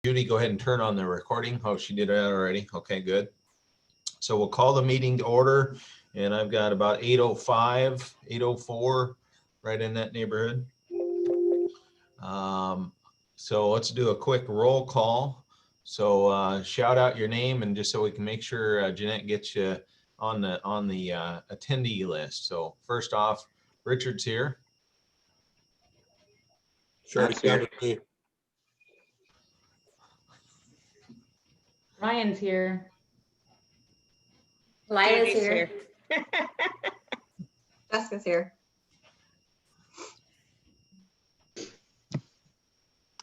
Judy go ahead and turn on the recording? Oh, she did that already. Okay, good. So we'll call the meeting to order, and I've got about 8:05, 8:04, right in that neighborhood. So let's do a quick roll call. So shout out your name, and just so we can make sure Jeanette gets you on the attendee list. So first off, Richard's here. Shardy's here. Ryan's here. Lila's here. Jessica's here.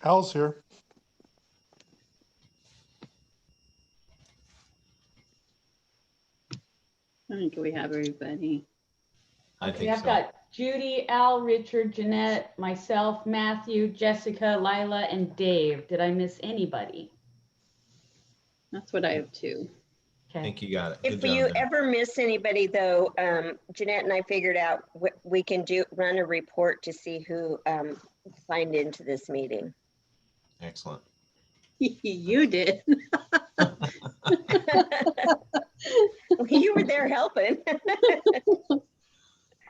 Al's here. I think we have everybody. I think I've so. got Judy, Al, Richard, Jeanette, myself, Matthew, Jessica, Lila, and Dave. Did I miss anybody? That's what I have too. I Okay. think you got it. If Good job you there. ever miss anybody though, Jeanette and I figured out we can run a report to see who signed into this meeting. Excellent. You did. You were there helping.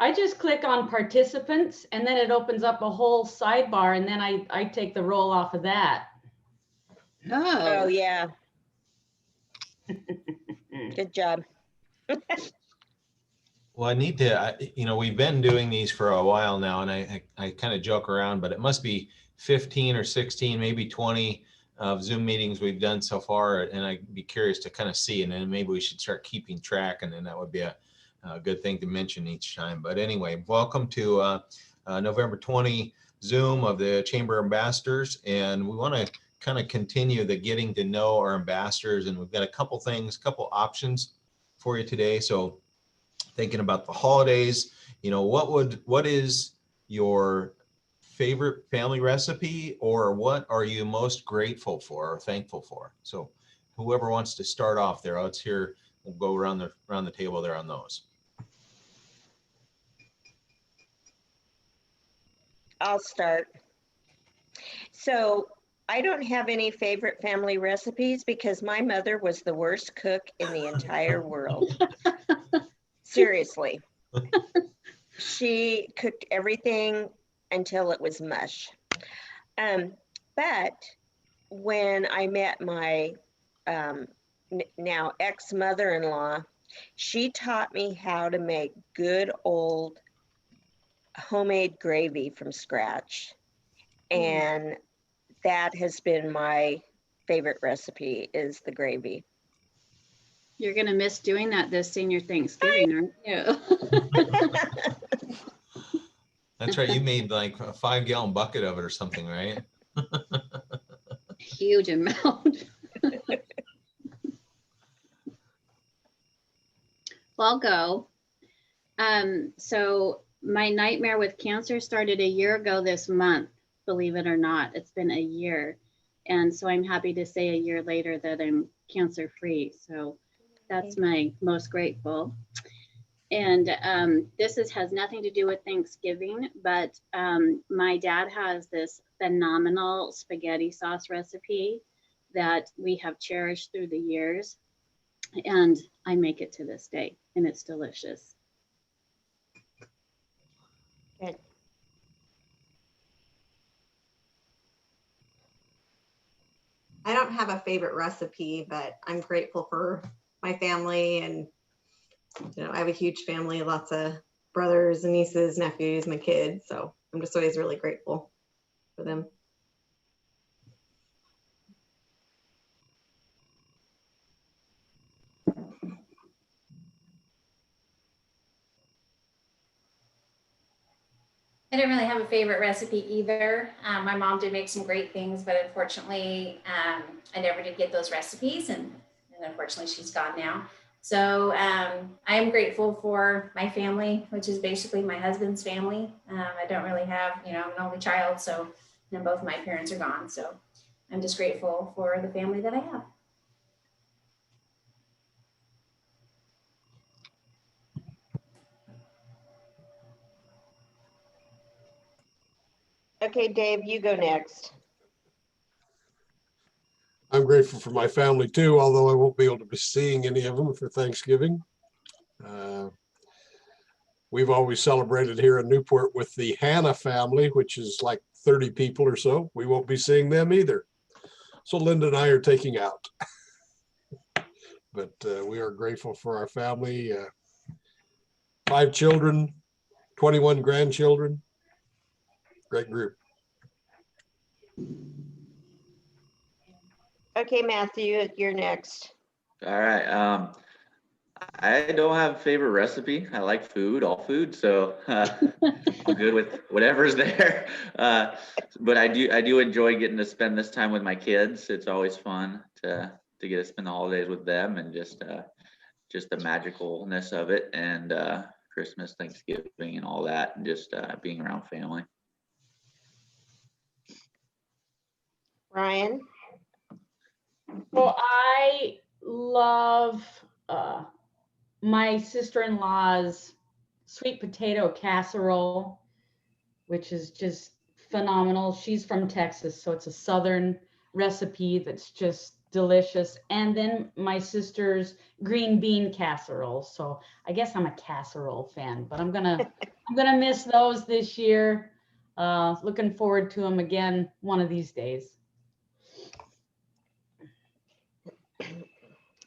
I just click on participants and then it opens up a whole sidebar and then I take the roll off of that. Oh yeah. Good job. Well, I need to, we've been doing these for a while now, and I kind of joke around, but it must be 15 or 16, maybe 20 of Zoom meetings we've done so far, and I'd be curious to kind of see, and then maybe we should start keeping track, and then that would be a good thing to mention each time. But anyway, welcome to November 20 Zoom of the Chamber Ambassadors, and we want to kind of continue the getting to know our ambassadors, and we've got a couple options for you today. So thinking about the holidays, what is your favorite family recipe, or what are you most grateful for or thankful for? So whoever wants to start off there, let's hear, we'll go around the table there on those. I'll start. So I don't have any favorite family recipes because my mother was the worst cook in the entire world. Seriously. She cooked everything until it was mush. But when I met my now ex-mother-in-law, she taught me how to make good old homemade gravy from scratch. And that has been my favorite recipe, is the gravy. You're going to miss doing that this senior Thanksgiving, aren't you? That's right. You made like a 5-gallon bucket of it or something, right? Huge amount. Well, I'll go. So my nightmare with cancer started a year ago this month, believe it or not. It's been a year. And so I'm happy to say a year later that I'm cancer free. So that's my most grateful. And this has nothing to do with Thanksgiving, but my dad has this phenomenal spaghetti sauce recipe that we have cherished through the years. And I make it to this day, and it's delicious. Good. I don't have a favorite recipe, but I'm grateful for my family, and I have a huge family, lots of brothers and nieces, nephews, my kids. So I'm just always really grateful for them. I didn't really have a favorite recipe either. My mom did make some great things, but unfortunately, I never did get those recipes, and unfortunately she's gone now. So I am grateful for my family, which is basically my husband's family. I don't really have, I'm an only child, so and both my parents are gone. So I'm just grateful for the family that I have. Okay, Dave, you go next. I'm grateful for my family too, although I won't be able to be seeing any of them for Thanksgiving. We've always celebrated here in Newport with the Hanna family, which is like 30 people or so. We won't be seeing them either. So Linda and I are taking out. But we are grateful for our family. 5 children, 21 grandchildren. Great group. Okay, Matthew, you're next. All right. I don't have a favorite recipe. I like food, all food, so I'm good with whatever's there. But I do enjoy getting to spend this time with my kids. It's always fun to get to spend the holidays with them, and just the magicalness of it, and Christmas, Thanksgiving, and all that, and just being around family. Ryan? Well, I love my sister-in-law's sweet potato casserole, which is just phenomenal. She's from Texas, so it's a southern recipe that's just delicious. And then my sister's green bean casserole. So I guess I'm a casserole fan, but I'm gonna miss those this year. Looking forward to them again one of these days.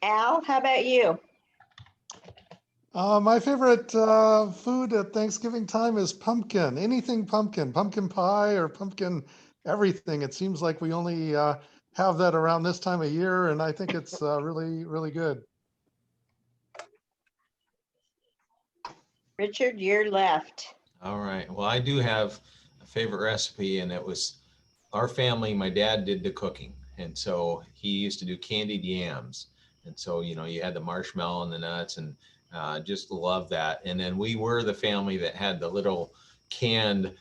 Al, how about you? My favorite food at Thanksgiving time is pumpkin. Anything pumpkin, pumpkin pie or pumpkin everything. It seems like we only have that around this time of year, and I think it's really, really good. Richard, you're left. All right. Well, I do have a favorite recipe, and it was our family. My dad did the cooking, and so he used to do candied yams. And so, you know, you had the marshmallow and the nuts, and just love that. And then we were the family that had the little canned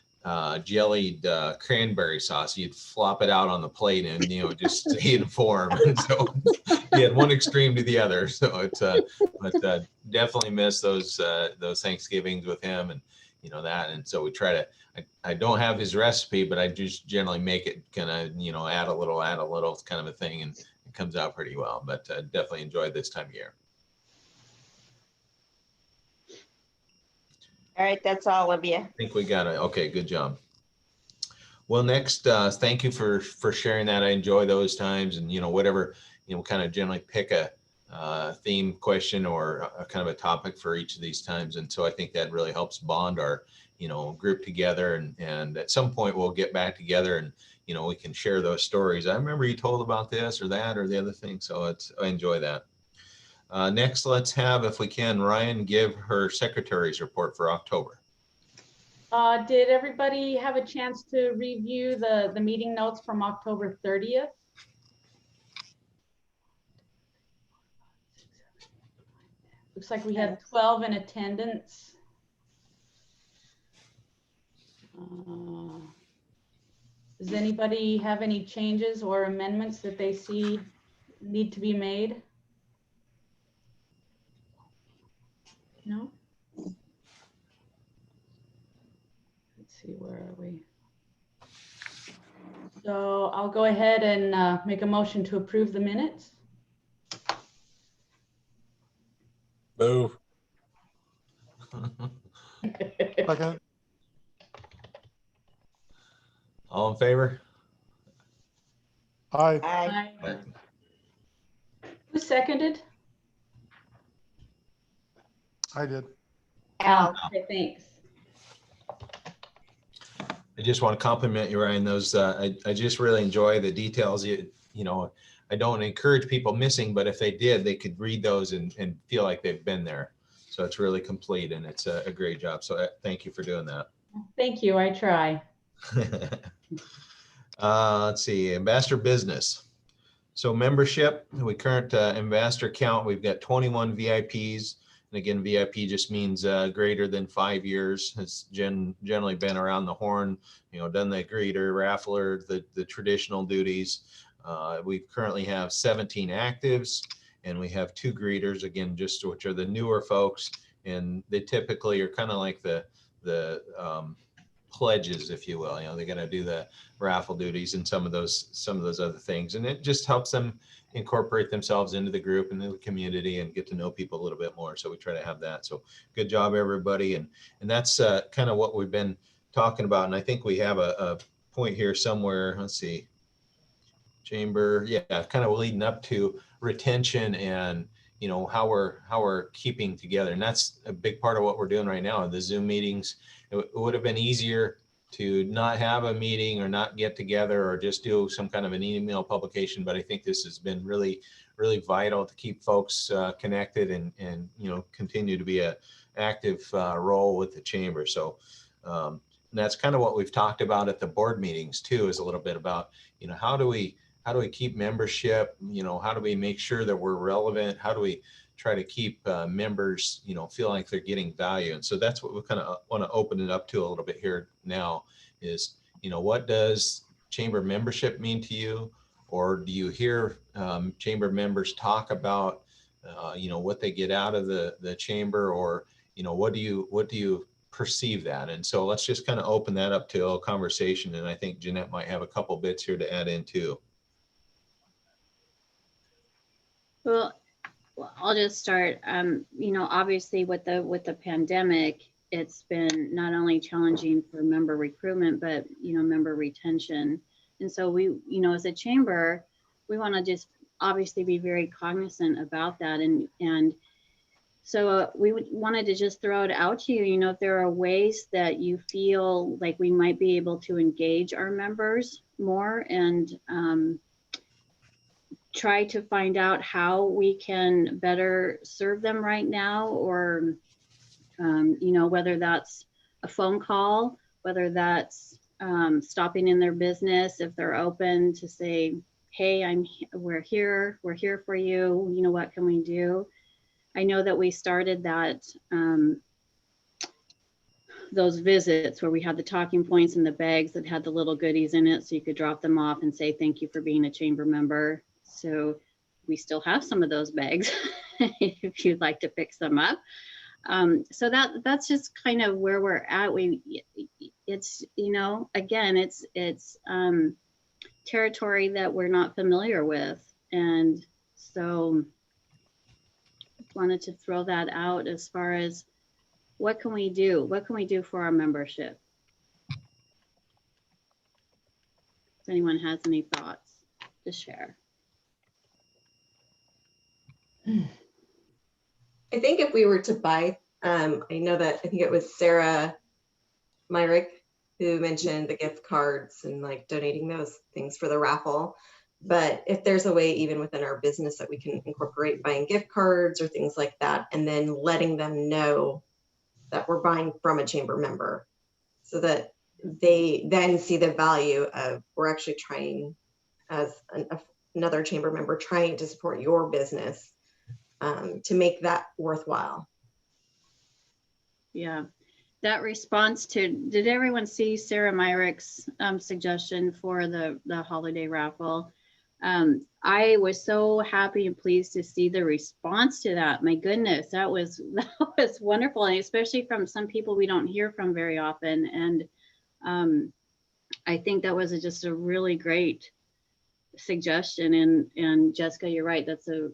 jellied cranberry sauce. You'd flop it out on the plate and, you know, just stay in form. And so you had one extreme to the other. So it's, but definitely miss those Thanksgivings with him, and, you know, that. And so we try to, I don't have his recipe, but I just generally make it kind of, you know, add a little kind of a thing, and it comes out pretty well. But definitely enjoy this time of year. All right, that's all of you. I think we got it. Okay, good job. Well, next, thank you for sharing that. I enjoy those times, and, you know, whatever, you know, kind of generally pick a theme question or a kind of a topic for each of these times. And so I think that really helps bond our, you know, group together. And at some point we'll get back together, and, you know, we can share those stories. I remember you told about this or that or the other thing. So I enjoy that. Next, let's have, if we can, Ryan give her secretary's report for October. Did everybody have a chance to review the meeting notes from October 30th? Looks like we had 12 in attendance. Does anybody have any changes or amendments that they see need to be made? No? Let's see, where are we? So I'll go ahead and make a motion to approve the minutes. Move. Second. All in favor? Aye. Aye. Aye. Who seconded? I did. Al. Okay, thanks. I just want to compliment you, Ryan. Those I just really enjoy the details. You know, I don't encourage people missing, but if they did, they could read those and feel like they've been there. So it's really complete, and it's a great job. So thank you for doing that. Thank you. I try. Let's see, ambassador business. So membership, we current ambassador count, we've got 21 VIPs. And again, VIP just means greater than 5 years. It's generally been around the horn, you know, done the greeter, raffler, the traditional duties. We currently have 17 actives, and we have 2 greeters, again, just which are the newer folks. And they typically are kind of like the pledges, if you will. They got to do the raffle duties and some of those other things, and it just helps them incorporate themselves into the group and the community and get to know people a little bit more. So we try to have that. So good job, everybody, and that's kind of what we've been talking about. And I think we have a point here somewhere. Let's see, chamber, yeah, kind of leading up to retention and how we're keeping together, and that's a big part of what we're doing right now. The Zoom meetings, it would have been easier to not have a meeting or not get together or just do some kind of an email publication, but I think this has been really, really vital to keep folks connected and continue to be a active role with the chamber. So that's kind of what we've talked about at the board meetings too, is a little bit about how do we keep membership, how do we make sure that we're relevant, how do we try to keep members feel like they're getting value. And so that's what we kind of want to open it up to a little bit here now is what does chamber membership mean to you? Or do you hear chamber members talk about what they get out of the chamber, or what do you perceive that? And so let's just kind of open that up to a conversation, and I think Jeanette might have a couple bits here to add in too. Well, I'll just start. Obviously with the pandemic, it's been not only challenging for member recruitment, but member retention. And so we, as a chamber, we want to just obviously be very cognizant about that. And so we wanted to just throw it out to you. If there are ways that you feel like we might be able to engage our members more and try to find out how we can better serve them right now, or whether that's a phone call, whether that's stopping in their business if they're open to say, hey, we're here for you, what can we do? I know that we started that those visits where we had the talking points and the bags that had the little goodies in it, so you could drop them off and say thank you for being a chamber member. So we still have some of those bags if you'd like to pick some up. So that's just kind of where we're at. It's again, it's territory that we're not familiar with, and so wanted to throw that out as far as what can we do? What can we do for our membership? If anyone has any thoughts to share. I think if we were to buy, I think it was Sarah Myrick who mentioned the gift cards and like donating those things for the raffle. But if there's a way even within our business that we can incorporate buying gift cards or things like that, and then letting them know that we're buying from a chamber member so that they then see the value of we're actually trying as another chamber member trying to support your business. To make that worthwhile. Yeah, that response to, did everyone see Sarah Myrick's suggestion for the holiday raffle? I was so happy and pleased to see the response to that. My goodness, that was wonderful, and especially from some people we don't hear from very often. And I think that was just a really great suggestion. And Jessica, you're right. That's a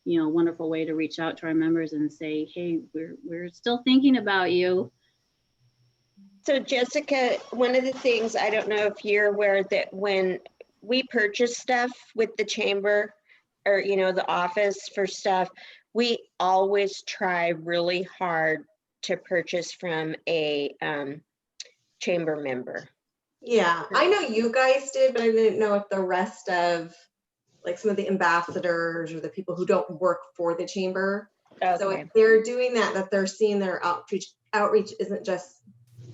wonderful way to reach out to our members and say, hey, we're still thinking about you. So Jessica, one of the things, I don't know if you're aware that when we purchase stuff with the chamber or, the office for stuff, we always try really hard to purchase from a chamber member. Yeah, I know you guys did, but I didn't know if the rest of like some of the ambassadors or the people who don't work for the chamber. Okay. So if they're doing that they're seeing their outreach isn't just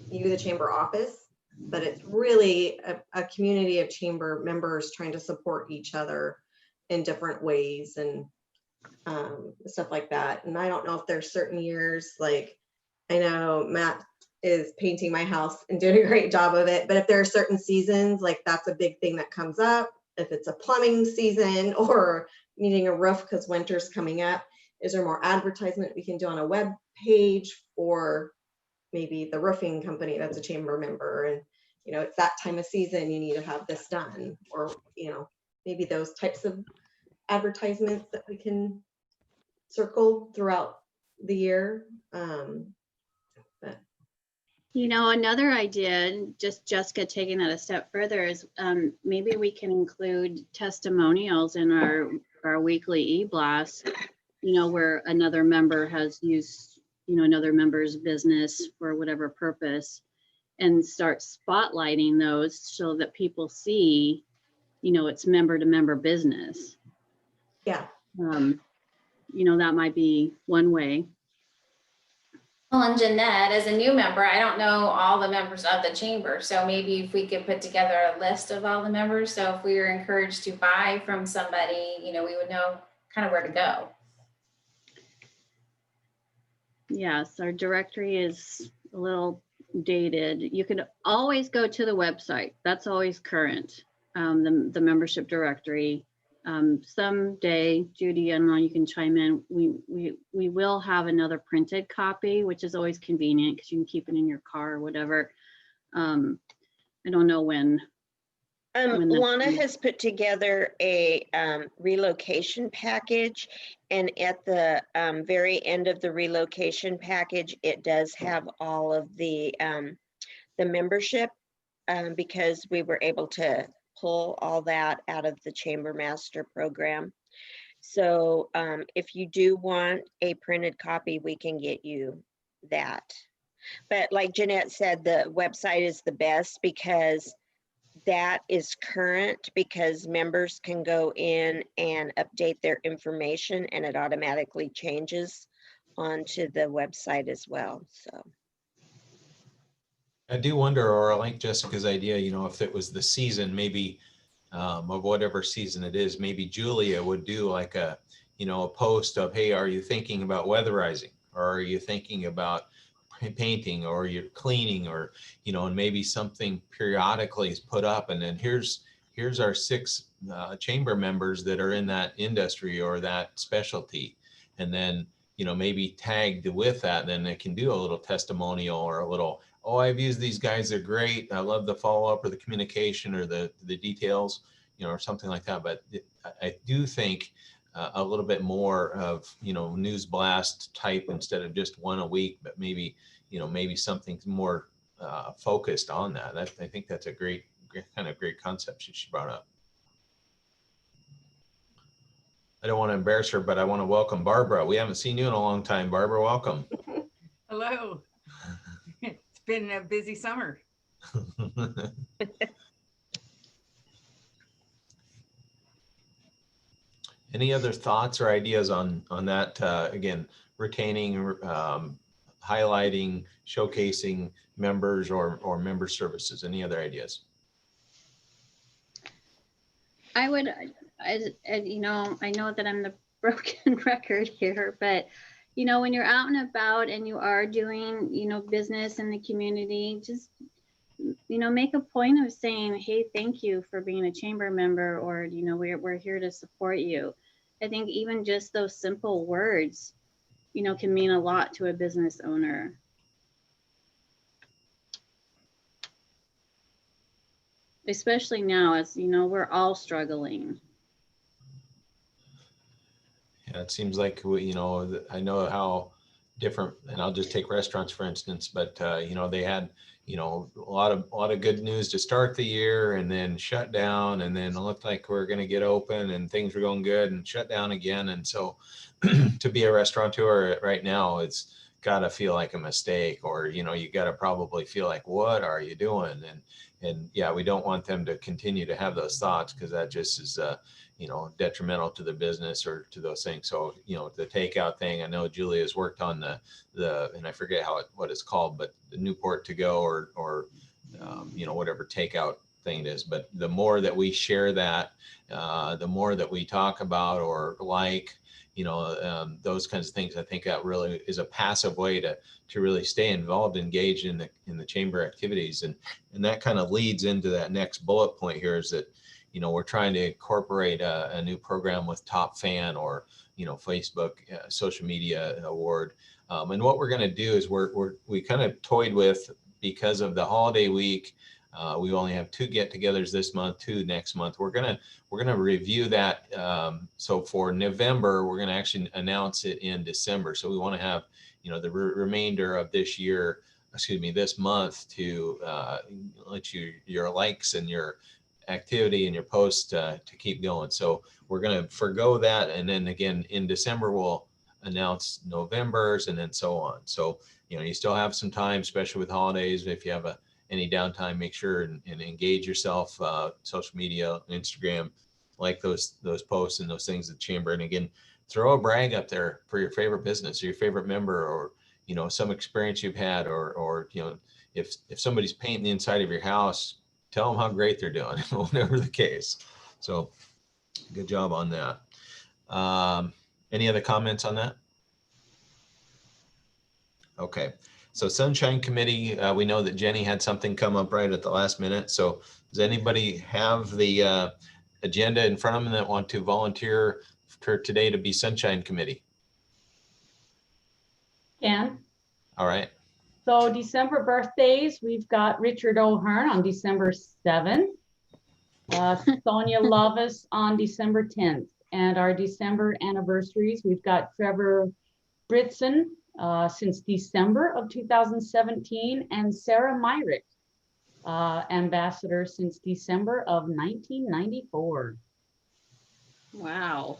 you, the chamber office, but it's really a community of chamber members trying to support each other in different ways and stuff like that. And I don't know if there's certain years, like I know Matt is painting my house and doing a great job of it, but if there are certain seasons, like that's a big thing that comes up. If it's a plumbing season or needing a roof because winter's coming up, is there more advertisement we can do on a web page for maybe the roofing company that's a chamber member, and it's that time of season, you need to have this done, or maybe those types of advertisements that we can circle throughout the year. But Another idea, and just Jessica taking that a step further, is maybe we can include testimonials in our weekly e-blast, where another member has used, another member's business for whatever purpose, and start spotlighting those so that people see, it's member to member business. yeah, That might be one way. Well, and Jeanette, as a new member, I don't know all the members of the chamber. So maybe if we could put together a list of all the members. So if we were encouraged to buy from somebody, we would know kind of where to go. Yes, our directory is a little dated. You can always go to the website. That's always current. The membership directory. Someday, Judy, I don't know, you can chime in. We will have another printed copy, which is always convenient because you can keep it in your car or whatever. I don't know when. Lana has put together a relocation package, and at the very end of the relocation package, it does have all of the membership, because we were able to pull all that out of the Chamber Master program. So if you do want a printed copy, we can get you that. But like Jeanette said, the website is the best because that is current, because members can go in and update their information and it automatically changes onto the website as well. So I do wonder, or I like Jessica's idea, if it was the season, maybe of whatever season it is, maybe Julia would do like a post of, hey, are you thinking about weatherizing, or are you thinking about painting, or you're cleaning, or and maybe something periodically is put up, and then here's our 6 chamber members that are in that industry or that specialty, and then maybe tagged with that, then they can do a little testimonial or a little, oh, I've used these guys, they're great, I love the follow-up or the communication or the details, or something like that. But I do think a little bit more of news blast type instead of just one a week, but maybe maybe something more focused on that. I think that's a great concept she brought up. I don't want to embarrass her, but I want to welcome Barbara. We haven't seen you in a long time. Barbara, welcome. Hello. It's been a busy summer. Any other thoughts or ideas on that? Again, retaining, highlighting, showcasing members or member services. Any other ideas? I would, I know that I'm the broken record here, but when you're out and about and you are doing, business in the community, just, make a point of saying, hey, thank you for being a chamber member, or, we're here to support you. I think even just those simple words, can mean a lot to a business owner. Especially now, as we're all struggling. Yeah, it seems like I know how different, and I'll just take restaurants for instance, but they had a lot of good news to start the year, and then shut down, and then it looked like we're going to get open and things were going good and shut down again. And so to be a restaurateur right now, it's got to feel like a mistake, or you got to probably feel like, what are you doing? And yeah, we don't want them to continue to have those thoughts, because that just is detrimental to the business or to those things. So the takeout thing, I know Julia's worked on the and I forget what it's called, but the Newport to go or whatever takeout thing it is. But the more that we share that, the more that we talk about or those kinds of things, I think that really is a passive way to really stay involved, engaged in the chamber activities. And that kind of leads into that next bullet point here, is that we're trying to incorporate a new program with Top Fan or, Facebook social media award. And what we're going to do is we kind of toyed with, because of the holiday week, we only have 2 get-togethers this month, 2 next month. We're gonna review that. So for November, we're gonna actually announce it in December. So we want to have the remainder of this year, this month, to let your likes and your activity and your posts to keep going. So we're gonna forgo that, and then again in December we'll announce November's, and then so on. So you still have some time, especially with holidays. If you have any downtime, make sure and engage yourself, social media, Instagram, like those posts and those things at the chamber. And again, throw a brag up there for your favorite business or your favorite member, or some experience you've had, or if somebody's painting the inside of your house, tell them how great they're doing, whatever the case. So good job on that. Any other comments on that? Okay. So Sunshine Committee, we know that Jenny had something come up right at the last minute. So does anybody have the agenda in front of them that want to volunteer for today to be Sunshine Committee? Ken? All right. So December birthdays, we've got Richard O'Hearn on December 7th, Sonia Lovis on December 10th. And our December anniversaries, we've got Trevor Britson since December of 2017, and Sarah Myrick, ambassador since December of 1994. Wow.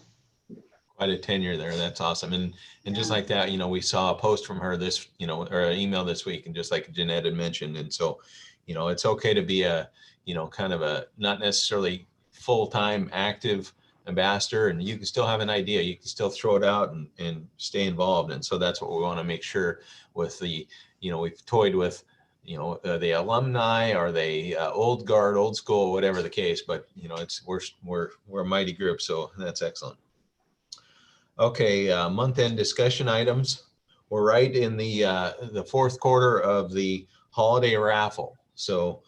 Quite a tenure there. That's awesome. And just like that, we saw a post from her this, or an email this week, and just like Jeanette had mentioned. And so, it's okay to be a, kind of a, not necessarily full-time active ambassador, and you can still have an idea, you can still throw it out and stay involved. And so that's what we want to make sure with the, we've toyed with, the alumni, or the old guard, old school, whatever the case, but we're a mighty group. So that's excellent. Okay, month-end discussion items. We're right in the fourth quarter of the holiday raffle. So,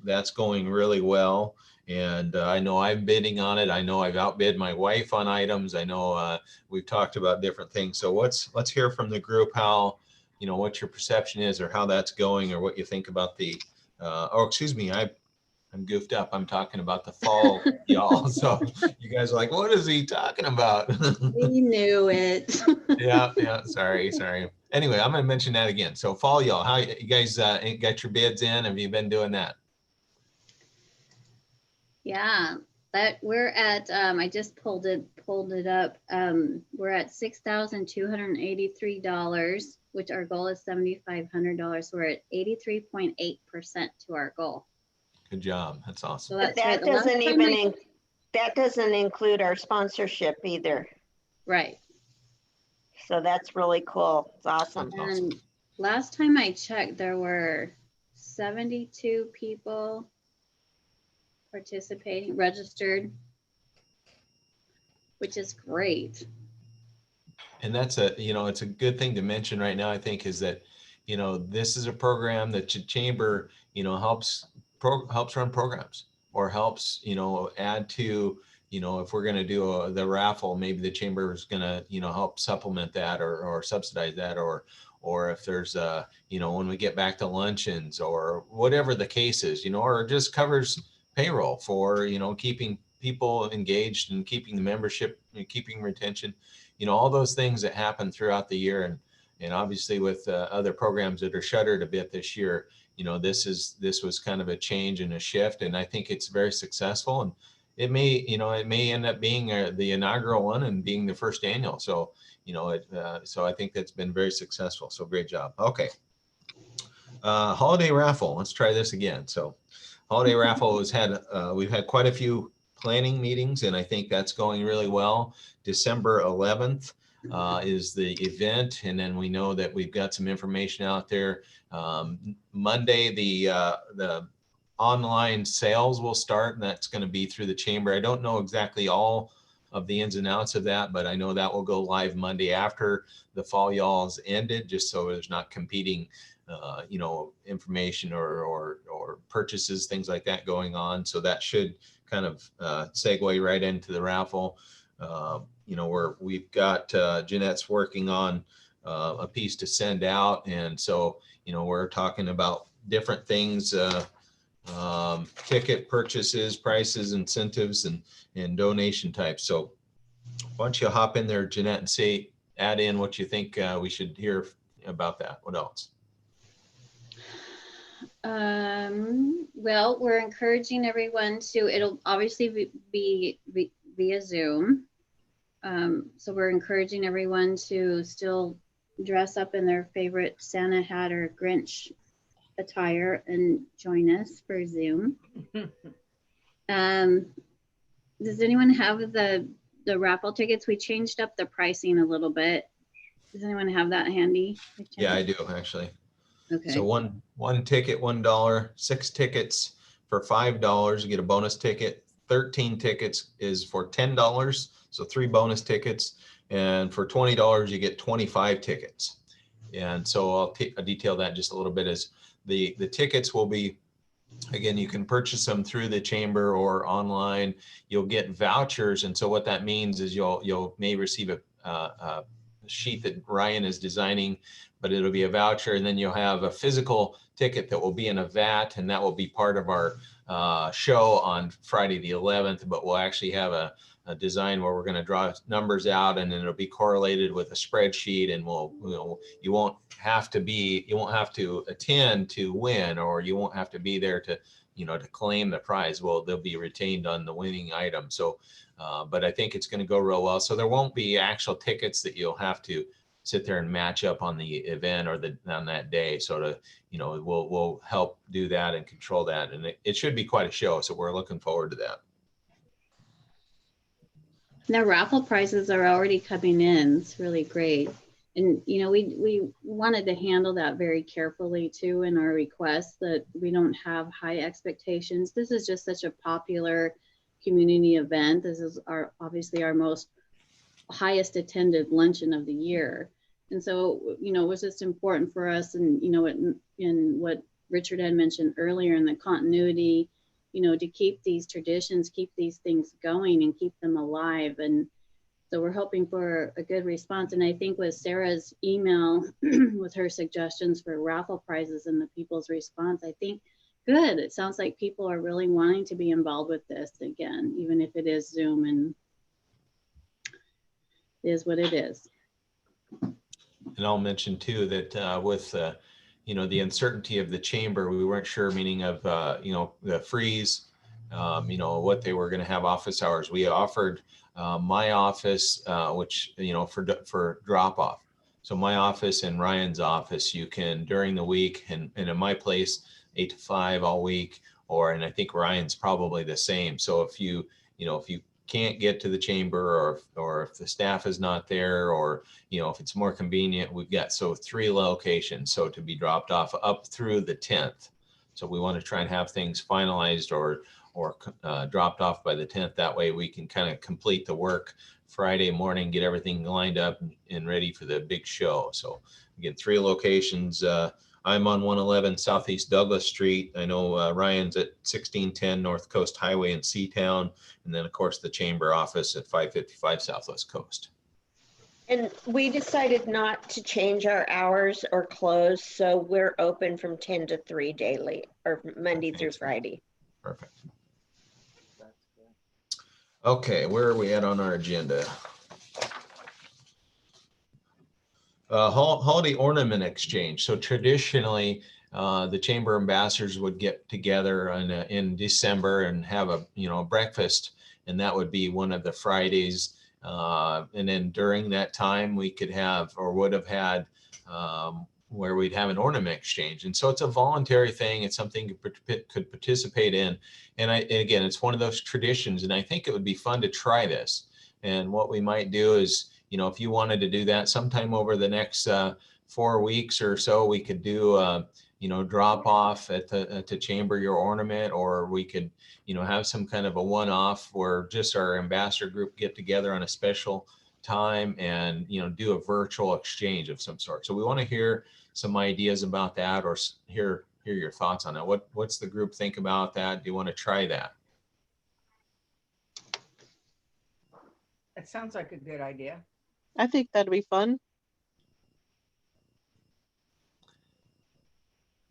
that's going really well. And I know I'm bidding on it. I know I've outbid my wife on items. I know we've talked about different things. So let's hear from the group how, what your perception is, or how that's going, or what you think about the, excuse me, I'm goofed up. I'm talking about the fall, y'all. So you guys are like, what is he talking about? We knew it. Yeah. Sorry. Anyway, I'm going to mention that again. So fall, y'all, how you guys got your bids in? Have you been doing that? Yeah, that we're at, I just pulled it up. We're at $6,283, which our goal is $7,500. We're at 83.8% to our goal. Good job. That's awesome. So that's That right. The last doesn't time even that doesn't include our sponsorship either. right. So that's really cool. It's awesome. That's awesome. And last time I checked, there were 72 people participating, registered, which is great. And that's it's a good thing to mention right now, I think, is that, this is a program that the chamber, helps run programs, or helps, add to, if we're going to do the raffle, maybe the chamber is going to, help supplement that, or subsidize that, or if there's when we get back to luncheons, or whatever the case is, or just covers payroll for, keeping people engaged and keeping the membership and keeping retention, all those things that happen throughout the year. And obviously with other programs that are shuttered a bit this year, this was kind of a change and a shift, and I think it's very successful. And it may end up being the inaugural one and being the first annual. So, so I think that's been very successful. So great job. Okay. Holiday raffle. Let's try this again. So holiday raffle we've had quite a few planning meetings, and I think that's going really well. December 11th is the event, and then we know that we've got some information out there. Monday, the online sales will start, and that's going to be through the chamber. I don't know exactly all of the ins and outs of that, but I know that will go live Monday after the fall y'all's ended, just so there's not competing information or purchases, things like that going on. So that should kind of segue right into the raffle. We've got Jeanette's working on a piece to send out, and so we're talking about different things, ticket purchases, prices, incentives, and donation types. So why don't you hop in there, Jeanette, and add in what you think we should hear about that. What else? Well, we're encouraging everyone to, it'll obviously be via Zoom. So we're encouraging everyone to still dress up in their favorite Santa hat or Grinch attire and join us for Zoom. Does anyone have the raffle tickets? We changed up the pricing a little bit. Does anyone have that handy? Yeah, I do actually. Okay. So one ticket, $1, 6 tickets for $5, you get a bonus ticket. 13 tickets is for $10. So 3 bonus tickets. And for $20, you get 25 tickets. And so I'll detail that just a little bit. As the tickets will be, again, you can purchase them through the chamber or online. You'll get vouchers. And so what that means is you'll may receive a sheet that Ryan is designing, but it'll be a voucher, and then you'll have a physical ticket that will be in a vat, and that will be part of our show on Friday the 11th. But we'll actually have a design where we're going to draw numbers out, and then it'll be correlated with a spreadsheet, and you won't have to attend to win, or you won't have to be there to claim the prize. Well, they'll be retained on the winning item. So but I think it's going to go real well. So there won't be actual tickets that you'll have to sit there and match up on the event or on that day. So we'll help do that and control that. And it should be quite a show. So we're looking forward to that. The raffle prizes are already coming in. It's really great. And, we wanted to handle that very carefully too in our request, that we don't have high expectations. This is just such a popular community event. This is obviously our most highest attended luncheon of the year. And so, it was just important for us, and, in what Richard had mentioned earlier, in the continuity, to keep these traditions, keep these things going and keep them alive. And so we're hoping for a good response. And I think with Sarah's email with her suggestions for raffle prizes and the people's response, I think good. It sounds like people are really wanting to be involved with this again, even if it is Zoom, and it is what it is. And I'll mention too that with the uncertainty of the chamber, we weren't sure, meaning of the freeze, what they were going to have office hours. We offered my office, which for drop off. So my office and Ryan's office, you can during the week, and in my place 8 to 5 all week, and I think Ryan's probably the same. So if you can't get to the chamber, or if the staff is not there, or if it's more convenient, we've got 3 locations so to be dropped off up through the 10th. So we want to try and have things finalized or dropped off by the 10th. That way we can kind of complete the work Friday morning, get everything lined up and ready for the big show. So again, 3 locations. I'm on 111 Southeast Douglas Street. I know Ryan's at 1610 North Coast Highway in Seatown. And then, of course, the chamber office at 555 Southwest Coast. And we decided not to change our hours or close, so we're open from 10 to 3 daily, or Monday through Friday. Perfect. Okay, where are we at on our agenda? Holiday ornament exchange. So traditionally, the chamber ambassadors would get together in December and have a breakfast, and that would be one of the Fridays. And then during that time, we could have, or would have had, where we'd have an ornament exchange. And so it's a voluntary thing. It's something you could participate in. And again, it's one of those traditions, and I think it would be fun to try this. And what we might do is, if you wanted to do that sometime over the next 4 weeks or so, we could do, drop off at the chamber your ornament, or we could, have some kind of a one-off where just our ambassador group get together on a special time and, do a virtual exchange of some sort. So we want to hear some ideas about that, or hear your thoughts on that. What's the group think about that? Do you want to try that? That sounds like a good idea. I think that'd be fun.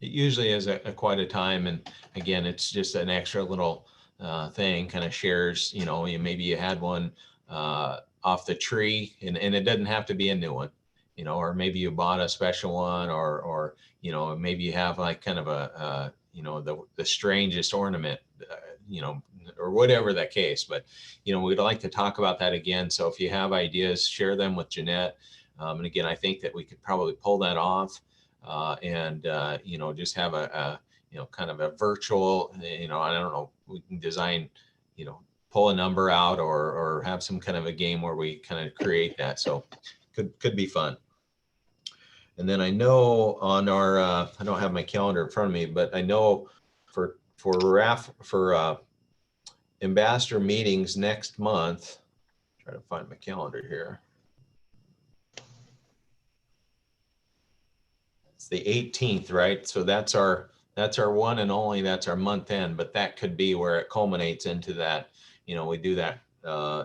It usually is quite a time, and again, it's just an extra little thing, kind of shares. Maybe you had one off the tree, and it doesn't have to be a new one, or maybe you bought a special one, or maybe you have like kind of a the strangest ornament, or whatever that case. But we'd like to talk about that again. So if you have ideas, share them with Jeanette. And again, I think that we could probably pull that off. And just have a kind of a virtual, I don't know, we can design, pull a number out, or have some kind of a game where we kind of create that. So could be fun. And then I know on our, I don't have my calendar in front of me, but I know for ambassador meetings next month, try to find my calendar here. It's the 18th, right? So that's our one and only, that's our month end, but that could be where it culminates into that, we do that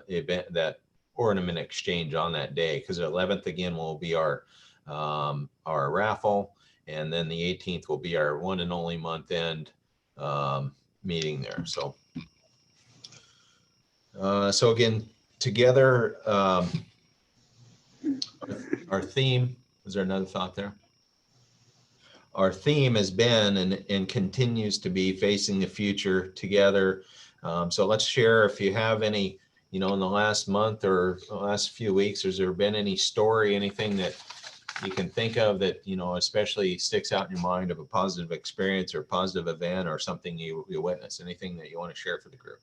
event, that ornament exchange on that day, because the 11th again will be our raffle, and then the 18th will be our one and only month end meeting there. So so again, together, our theme, is there another thought there? Our theme has been and continues to be facing the future together. So let's share, if you have any, in the last month or the last few weeks, has there been any story, anything that you can think of that, especially sticks out in your mind of a positive experience or positive event or something you witnessed, anything that you want to share for the group?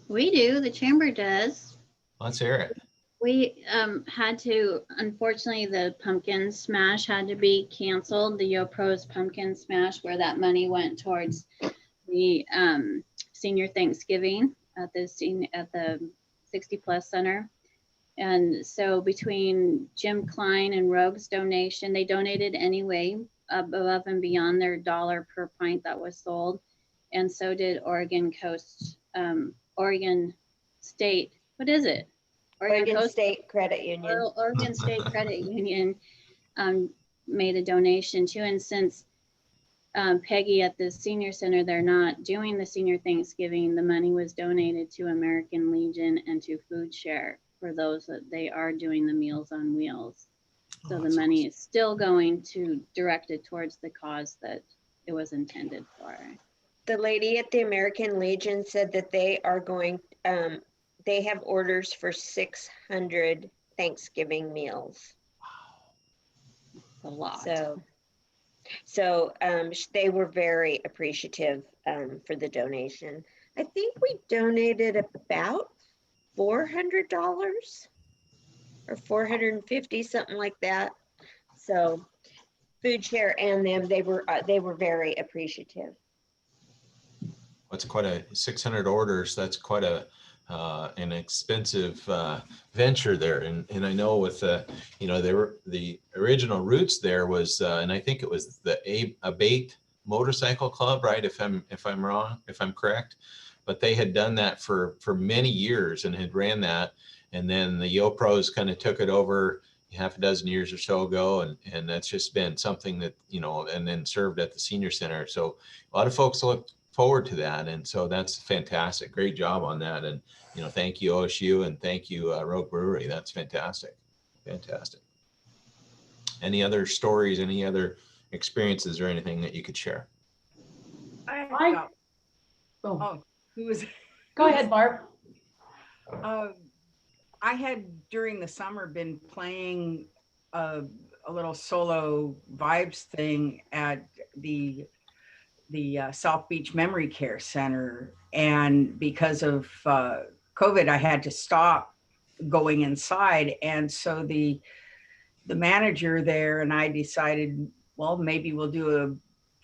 We do, the chamber does. Let's hear it. We had to, unfortunately, the pumpkin smash had to be canceled, the YoPro's pumpkin smash, where that money went towards the senior Thanksgiving at the 60 Plus Center. And so between Jim Klein and Rogue's donation, they donated anyway, above and beyond their $1 per pint that was sold. And so did Oregon State, what is it? Oregon State Credit Union. Oregon State Credit Union made a donation too. And since Peggy at the senior center, they're not doing the senior Thanksgiving, the money was donated to American Legion and to Food Share for those that they are doing the Meals on Wheels. So the money is still going to directed towards the cause that it was intended for. The lady at the American Legion said that they are going, they have orders for 600 Thanksgiving meals. A lot. So they were very appreciative for the donation. I think we donated about $400 or $450, something like that. So Food Share and them, they were very appreciative. That's quite a 600 orders. That's quite an expensive venture there, and I know with the original roots there was, and I think it was the Abate Motorcycle Club, right? If I'm correct, but they had done that for many years and had ran that, and then the YoPros kind of took it over half a dozen years or so ago, and that's just been something that and then served at the senior center. So a lot of folks look forward to that, and so that's fantastic. Great job on that, and thank you OSU, and thank you Rogue Brewery. That's fantastic. Any other stories, any other experiences, or anything that you could share? Who was? Go ahead, Barb. I had during the summer been playing a little solo vibes thing at the South Beach Memory Care Center, and because of COVID, I had to stop going inside, and so the manager there and I decided, well, maybe we'll do a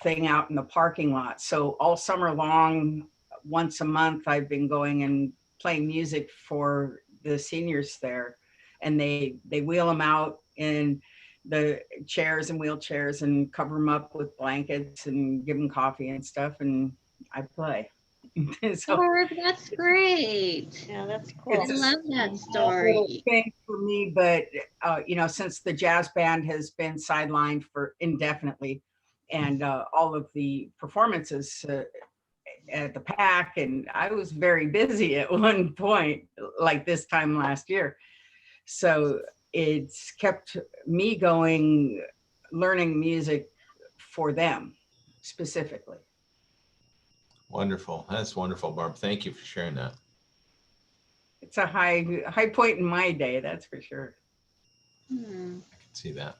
thing out in the parking lot. So all summer long, once a month, I've been going and playing music for the seniors there, and they wheel them out in the chairs and wheelchairs and cover them up with blankets and give them coffee and stuff, and I play. So Barb, that's great. Yeah, that's I cool. love that little story. thing for me, but you know, since the jazz band has been sidelined for indefinitely, and all of the performances at the PAC, and I was very busy at one point, like this time last year. So it's kept me going, learning music for them specifically. Wonderful. That's wonderful, Barb. Thank you for sharing that. It's a high point in my day, that's for sure. Hmm. I can see that.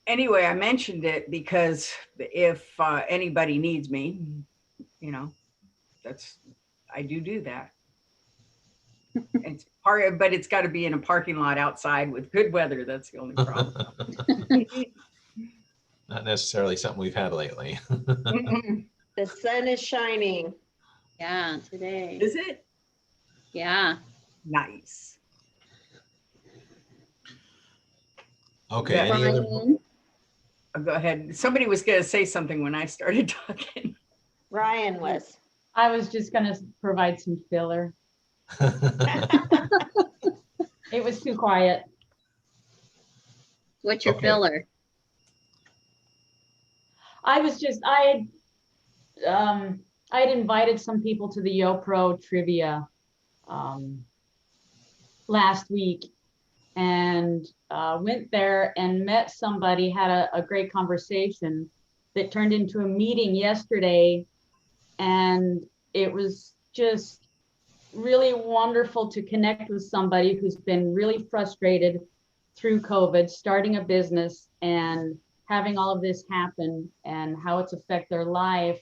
Anyway, I mentioned it because if anybody needs me, you know, I do that. It's hard, but it's got to be in a parking lot outside with good weather. That's the only problem. Not necessarily something we've had lately. The sun is shining. Yeah, today. Is it? Yeah. Nice. Okay. Yeah. Any other? Brian, Go ahead. Somebody was going to say something when I started talking. Ryan was. I was just gonna provide some filler. It was too quiet. what's your Okay. filler? I had invited some people to the YoPro trivia last week, and went there and met somebody, had a great conversation that turned into a meeting yesterday, and it was just really wonderful to connect with somebody who's been really frustrated through COVID, starting a business and having all of this happen and how it's affect their life,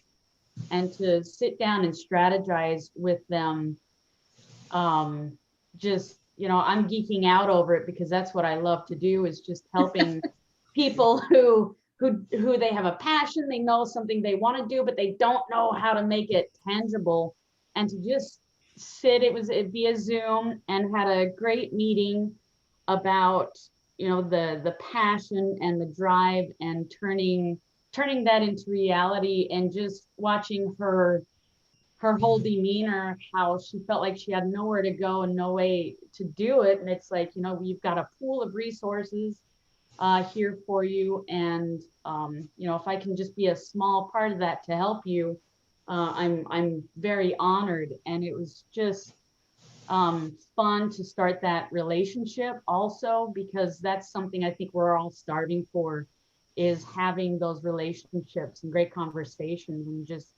and to sit down and strategize with them. Just, you know, I'm geeking out over it because that's what I love to do, is just helping people who they have a passion, they know something they want to do, but they don't know how to make it tangible. And to just sit, it via Zoom, and had a great meeting about, you know, the passion and the drive, and turning that into reality, and just watching her whole demeanor, how she felt like she had nowhere to go and no way to do it. And it's like, you know, we've got a pool of resources here for you, and you know, if I can just be a small part of that to help you, I'm very honored. And it was just fun to start that relationship also, because that's something I think we're all starving for, is having those relationships and great conversations. And just,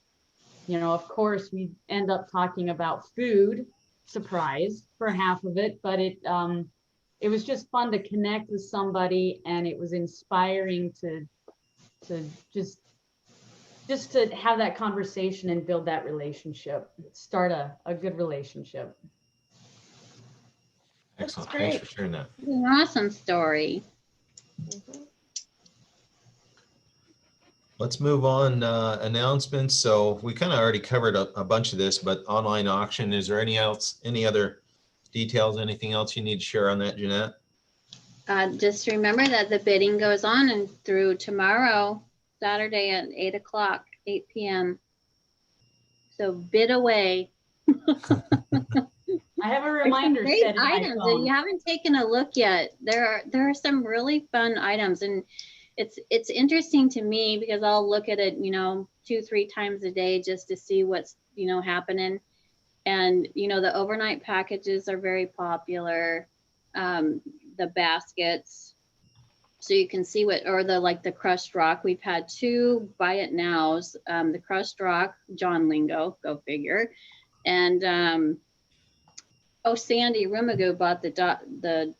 you know, of course we end up talking about food, surprise, for half of it, but it was just fun to connect with somebody, and it was inspiring to just to have that conversation and build that relationship, start a good relationship. Excellent. great. Thanks for sharing that. An awesome story. Let's move on. Announcements. So we kind of already covered a bunch of this, but online auction, is there any other details, anything else you need to share on that, Jeanette? Just remember that the bidding goes on and through tomorrow, Saturday at 8 p.m. So bid away. I have a reminder Great set in my items. If phone. you haven't taken a look yet, there are some really fun items, and it's interesting to me because I'll look at it, you know, 2-3 times a day just to see what's, you know, happening. And, you know, the overnight packages are very popular. The baskets, so you can see what, or the crushed rock. We've had 2 buy it nows. The crushed rock, John Lingo, go figure. And Sandy Rumago bought the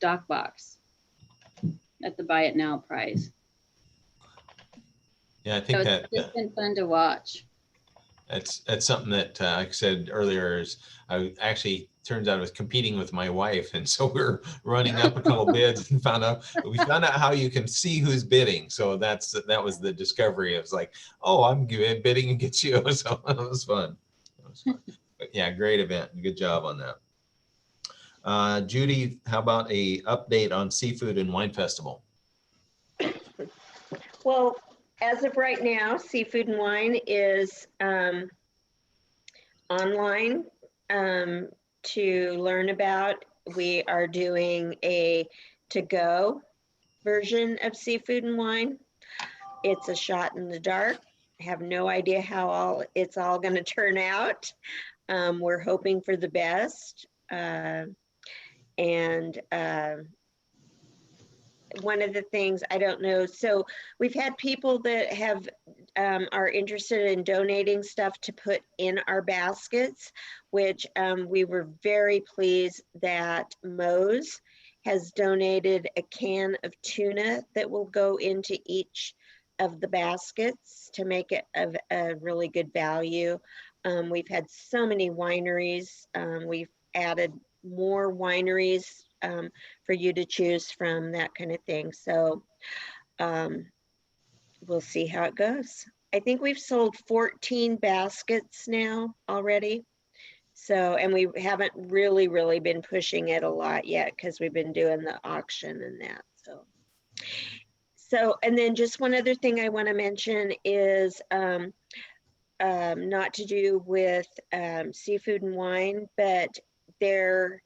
dock box at the buy it now price. Yeah, I think So that it's just been fun to watch. that's something that, like I said earlier, is turns out I was competing with my wife, and so we were running up a couple bids and found out how you can see who's bidding. So that was the discovery. It was like, oh, I'm bidding against you. So it was fun. But yeah, great event. Good job on that. Judy, how about a update on Seafood and Wine Festival? Well, as of right now, Seafood and Wine is online to learn about. We are doing a to-go version of Seafood and Wine. It's a shot in the dark. Have no idea how it's all going to turn out. We're hoping for the best. One of the things, I don't know, so we've had people that have are interested in donating stuff to put in our baskets, which we were very pleased that Moe's has donated a can of tuna that will go into each of the baskets to make it of a really good value. We've had so many wineries. We've added more wineries for you to choose from, that kind of thing. So we'll see how it goes. I think we've sold 14 baskets now already. So, and we haven't really been pushing it a lot yet because we've been doing the auction and that. So, and then just one other thing I want to mention is not to do with Seafood and Wine, but their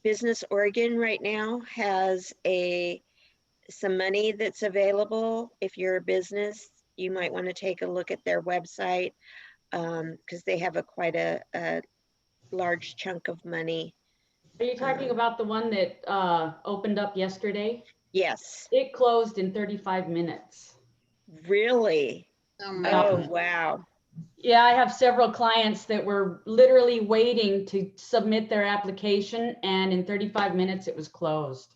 Business Oregon right now has some money that's available. If you're a business, you might want to take a look at their website because they have quite a large chunk of money. Are you talking about the one that opened up yesterday? Yes. It closed in 35 minutes. Really? Oh, wow. Yeah, I have several clients that were literally waiting to submit their application, and in 35 minutes it was closed.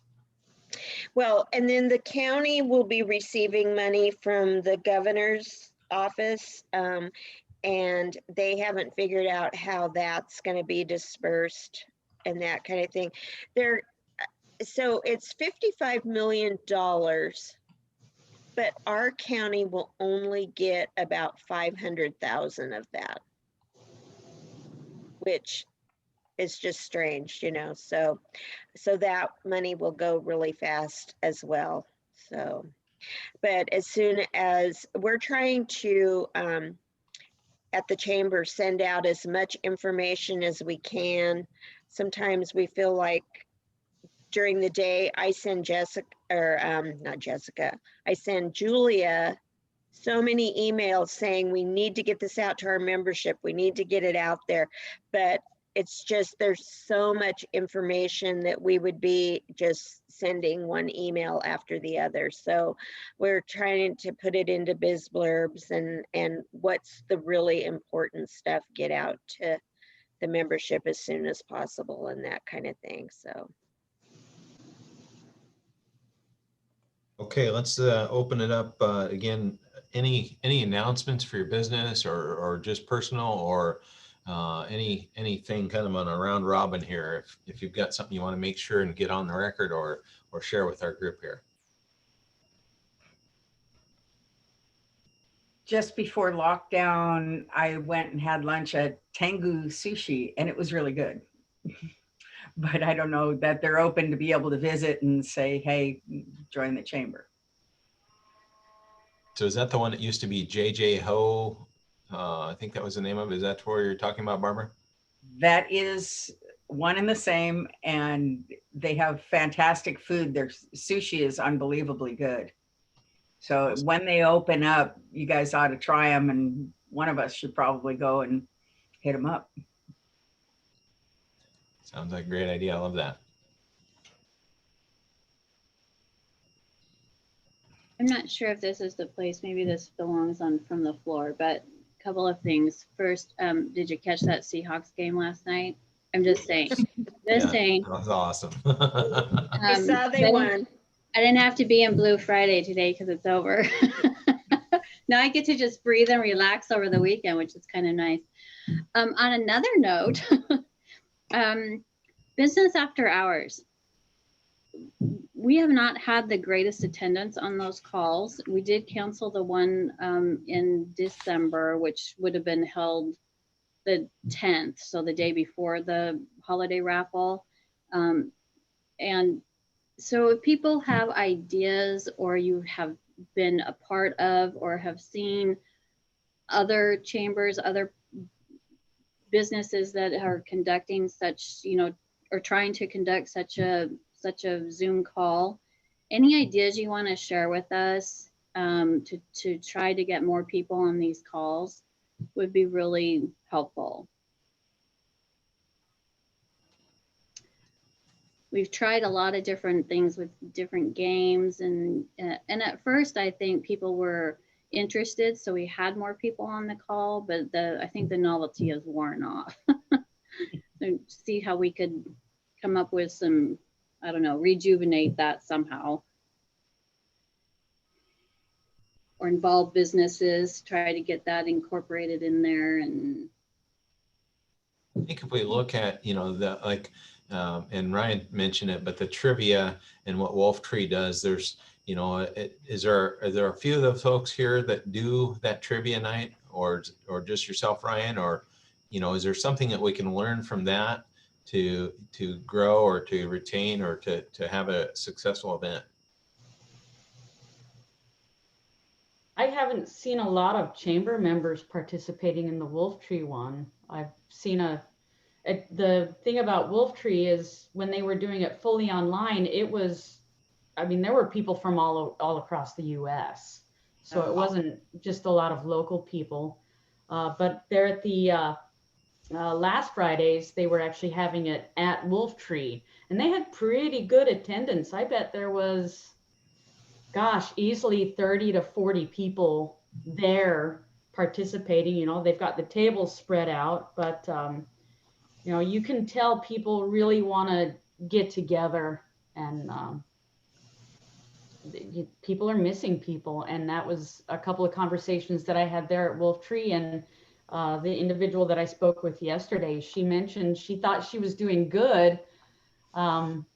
Well, and then the county will be receiving money from the governor's office, and they haven't figured out how that's going to be dispersed and that kind of thing. So it's $55 million, but our county will only get about 500,000 of that, which is just strange, you know. So that money will go really fast as well. So, but as soon as we're trying to at the chamber send out as much information as we can. Sometimes we feel like during the day I send Jessica, or not Jessica, I send Julia so many emails saying we need to get this out to our membership. We need to get it out there. But it's just, there's so much information that we would be just sending one email after the other. So we're trying to put it into biz blurbs and what's the really important stuff, get out to the membership as soon as possible and that kind of thing. So. Okay, let's open it up again. Any announcements for your business or just personal, or anything kind of on a round robin here? If you've got something you want to make sure and get on the record or share with our group here. Just before lockdown, I went and had lunch at Tengu Sushi, and it was really good. But I don't know that they're open to be able to visit and say, hey, join the chamber. So is that the one that used to be JJ Ho? I think that was the name of it. Is that where you're talking about, Barbara? That is one and the same, and they have fantastic food. Their sushi is unbelievably good. So Awesome. When they open up, you guys ought to try them, and one of us should probably go and hit them up. Sounds like a great idea. I love that. I'm not sure if this is the place, maybe this belongs on from the floor, but a couple of things. First, did you catch that Seahawks game last night? I'm just saying, That was awesome. I saw they won. I didn't have to be in Blue Friday today because it's over. Now I get to just breathe and relax over the weekend, which is kind of nice. On another note, business after hours. We have not had the greatest attendance on those calls. We did cancel the one in December, which would have been held the 10th, so the day before the holiday raffle. And so if people have ideas, or you have been a part of or have seen other chambers, other businesses that are conducting such, or trying to conduct such a Zoom call, any ideas you want to share with us to try to get more people on these calls would be really helpful. We've tried a lot of different things with different games, and at first I think people were interested, so we had more people on the call, but I think the novelty has worn off. So see how we could come up with some, I don't know, rejuvenate that somehow. Or involve businesses, try to get that incorporated in there. And I think if we look at, and Ryan mentioned it, but the trivia and what Wolf Tree does, there's, are there a few of the folks here that do that trivia night, or just yourself, Ryan, or, is there something that we can learn from that to grow or to retain or to have a successful event? I haven't seen a lot of chamber members participating in the Wolf Tree one. I've seen the thing about Wolf Tree is when they were doing it fully online, there were people from all across the US. So it wasn't just a lot of local people. But there at the last Fridays, they were actually having it at Wolf Tree, and they had pretty good attendance. I bet there was, gosh, easily 30 to 40 people there participating. They've got the tables spread out, but you can tell people really want to get together, and people are missing people. And that was a couple of conversations that I had there at Wolf Tree. And the individual that I spoke with yesterday, she mentioned she thought she was doing good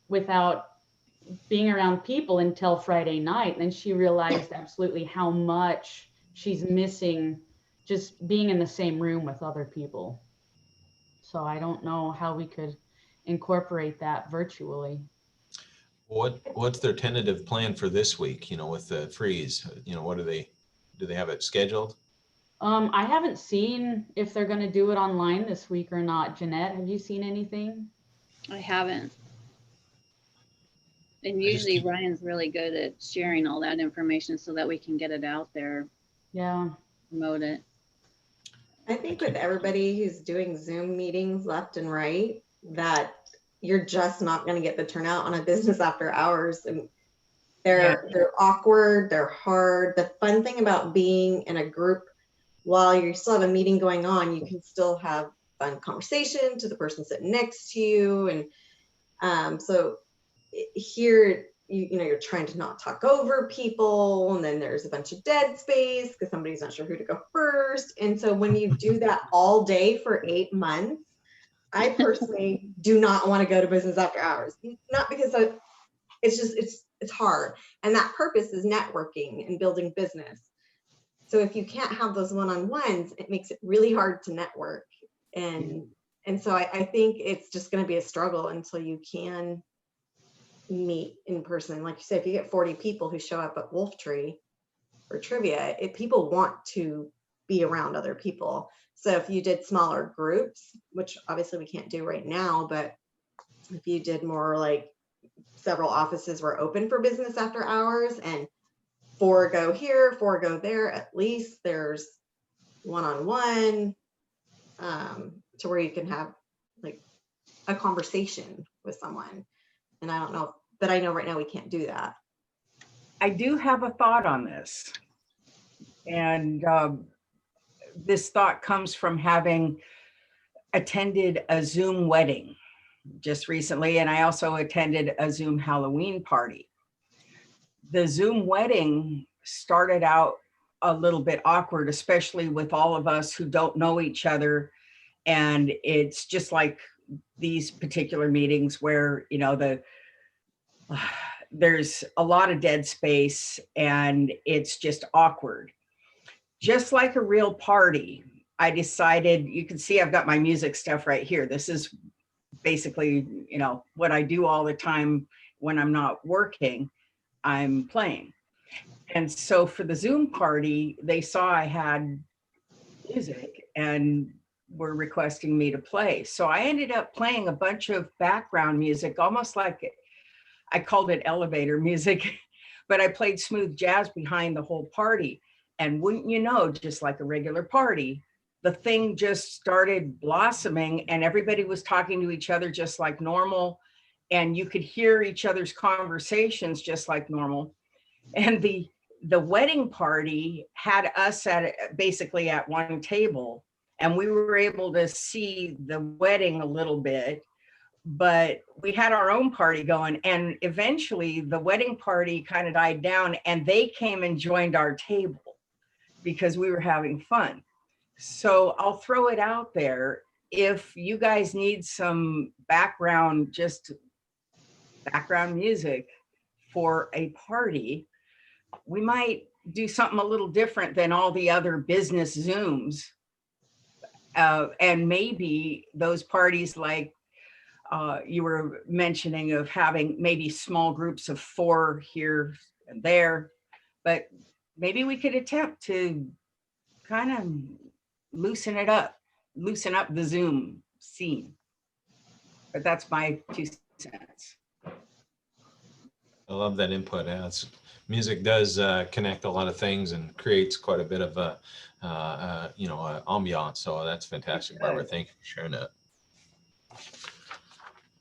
without being around people until Friday night. And then she realized absolutely how much she's missing just being in the same room with other people. So I don't know how we could incorporate that virtually. What's their tentative plan for this week, with the freeze? What do they have it scheduled? I haven't seen if they're going to do it online this week or not. Jeanette, have you seen anything? I haven't. And usually Ryan's really good at sharing all that information so that we can get it out there. Yeah. Promote it. I think with everybody who's doing Zoom meetings left and right, that you're just not going to get the turnout on a business after hours. And they're awkward, they're hard. The fun thing about being in a group while you still have a meeting going on, you can still have fun conversation to the person sitting next to you. And so here, you're trying to not talk over people, and then there's a bunch of dead space because somebody's not sure who to go first. And so when you do that all day for 8 months, I personally do not want to go to business after hours. Not because it's hard, and that purpose is networking and building business. So if you can't have those one-on-ones, it makes it really hard to network. And so I think it's just going to be a struggle until you can meet in person. Like you said, if you get 40 people who show up at Wolf Tree for trivia, people want to be around other people. So if you did smaller groups, which obviously we can't do right now, but if you did more, like several offices were open for business after hours and 4 go here, 4 go there, at least there's one-on-one to where you can have like a conversation with someone. And I don't know, but I know right now we can't do that. I do have a thought on this. And this thought comes from having attended a Zoom wedding just recently. And I also attended a Zoom Halloween party. The Zoom wedding started out a little bit awkward, especially with all of us who don't know each other. And it's just like these particular meetings where, there's a lot of dead space and it's just awkward. Just like a real party, I decided, you can see I've got my music stuff right here. This is basically, you know, what I do all the time when I'm not working, I'm playing. And so for the Zoom party, they saw I had music and were requesting me to play. So I ended up playing a bunch of background music, almost like I called it elevator music, but I played smooth jazz behind the whole party. And wouldn't you know, just like a regular party, the thing just started blossoming and everybody was talking to each other just like normal. And you could hear each other's conversations just like normal. And the wedding party had us at basically at one table, and we were able to see the wedding a little bit, but we had our own party going. And eventually the wedding party kind of died down and they came and joined our table because we were having fun. So I'll throw it out there. If you guys need some background, just background music for a party, we might do something a little different than all the other business Zooms. And maybe those parties like you were mentioning of having maybe small groups of 4 here and there, but maybe we could attempt to kind of loosen up the Zoom scene. But that's my 2 cents. I love that input. Music does connect a lot of things and creates quite a bit of ambiance. So that's fantastic, Barbara. Thank you for sharing that.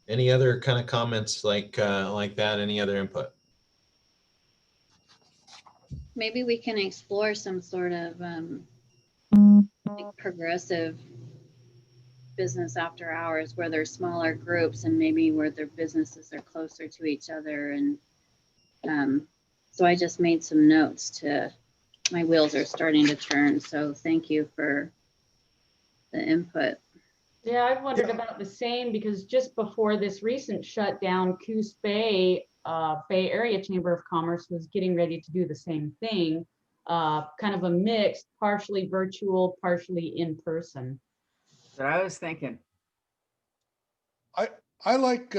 Any other kind of comments like that? Any other input? Maybe we can explore some sort of like progressive business after hours where there's smaller groups and maybe where their businesses are closer to each other. And so I just made some notes my wheels are starting to turn. So thank you for the input. Yeah, I've wondered about the same because just before this recent shutdown, Coos Bay, Bay Area Chamber of Commerce was getting ready to do the same thing, kind of a mix, partially virtual, partially in person. That's what I was thinking. I like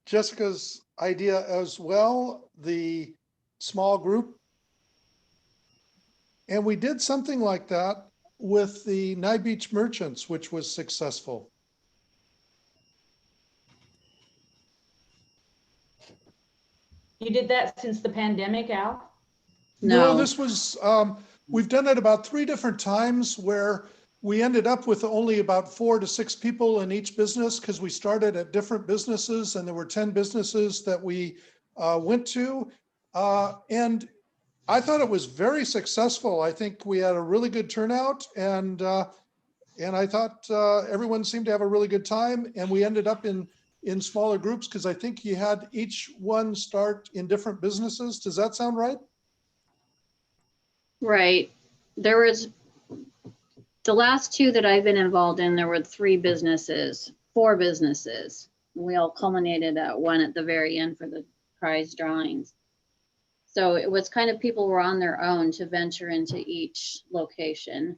Jessica's idea as well, the small group. And we did something like that with the Nye Beach Merchants, which was successful. You did that since the pandemic, Al? No, this was, we've done it about 3 different times where we ended up with only about 4 to 6 people in each business because we started at different businesses and there were 10 businesses that we went to. And I thought it was very successful. I think we had a really good turnout and I thought everyone seemed to have a really good time. And we ended up in smaller groups because I think you had each one start in different businesses. Does that sound right? Right. There was the last 2 that I've been involved in, there were 4 businesses. We all culminated at one at the very end for the prize drawings. So it was kind of people were on their own to venture into each location.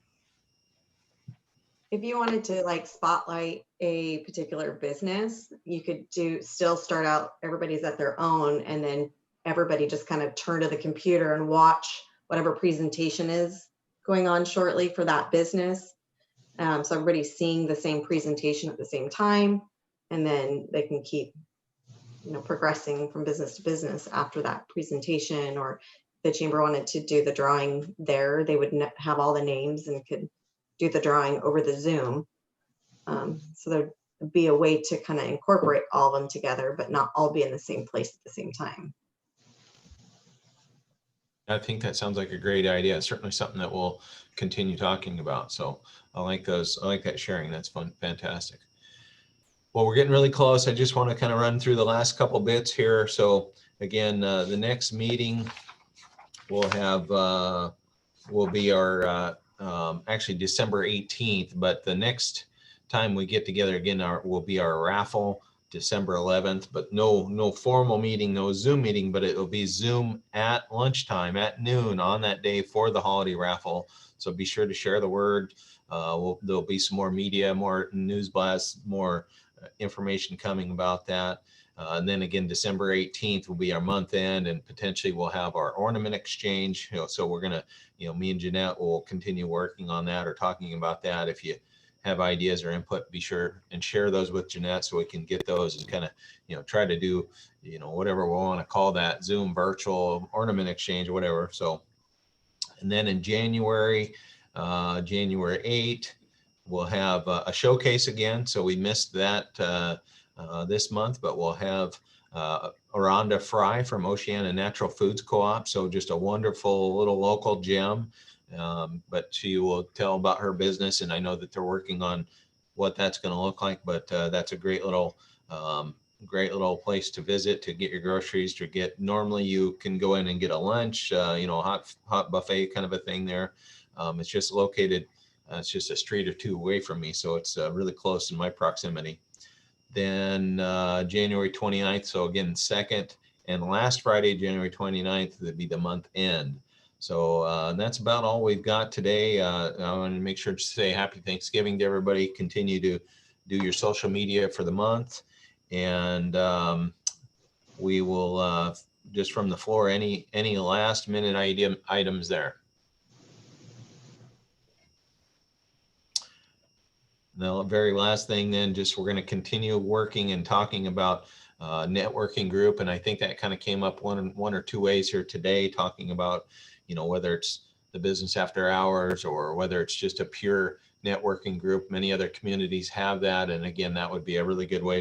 If you wanted to like spotlight a particular business, you could still start out, everybody's at their own, and then everybody just kind of turn to the computer and watch whatever presentation is going on shortly for that business. So everybody's seeing the same presentation at the same time, and then they can keep progressing from business to business after that presentation. Or the chamber wanted to do the drawing there, they would have all the names and could do the drawing over the Zoom. So there'd be a way to kind of incorporate all of them together, but not all be in the same place at the same time. I think that sounds like a great idea. It's certainly something that we'll continue talking about. So I like those. I like that sharing. That's fun. Fantastic. Well, we're getting really close. I just want to kind of run through the last couple bits here. So again, the next meeting we'll have will be our actually December 18th, but the next time we get together again will be our raffle December 11th, but no formal meeting, no Zoom meeting, but it'll be Zoom at lunchtime at noon on that day for the holiday raffle. So be sure to share the word. There'll be some more media, more news blasts, more information coming about that. And then again, December 18th will be our month end, and potentially we'll have our ornament exchange. So we're gonna, me and Jeanette will continue working on that or talking about that. If you have ideas or input, be sure and share those with Jeanette so we can get those and kind of, try to do, whatever we want to call that, Zoom virtual ornament exchange or whatever. So, and then in January 8th, we'll have a showcase again. So we missed that this month, but we'll have Aranda Fry from Oceana Natural Foods Co-op. So just a wonderful little local gem. But she will tell about her business, and I know that they're working on what that's going to look like. But that's a great little place to visit, to get your groceries, to get. Normally, you can go in and get a lunch, hot buffet kind of a thing there. It's just located. It's just a street or two away from me, so it's really close in my proximity. Then January 29th, so again, second and last Friday, January 29th, would be the month end. So that's about all we've got today. I want to make sure to say happy Thanksgiving to everybody. Continue to do your social media for the month. And we will, just from the floor, any last minute items there? The very last thing then, just we're going to continue working and talking about networking group. And I think that kind of came up one or two ways here today, talking about, whether it's the business after hours or whether it's just a pure networking group. Many other communities have that. And again, that would be a really good way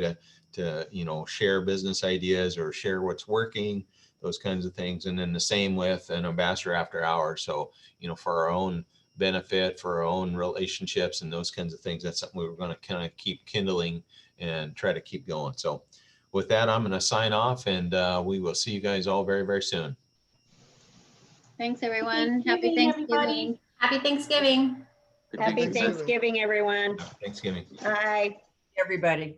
to share business ideas or share what's working, those kinds of things. And then the same with an ambassador after hours. So, for our own benefit, for our own relationships and those kinds of things, that's something we're going to kind of keep kindling and try to keep going. So with that, I'm going to sign off, and we will see you guys all very, very soon. Thanks, everyone. Happy Thanksgiving, Thanksgiving. Happy Thanksgiving. Happy Thanksgiving, everyone. Thanksgiving. Bye. Everybody.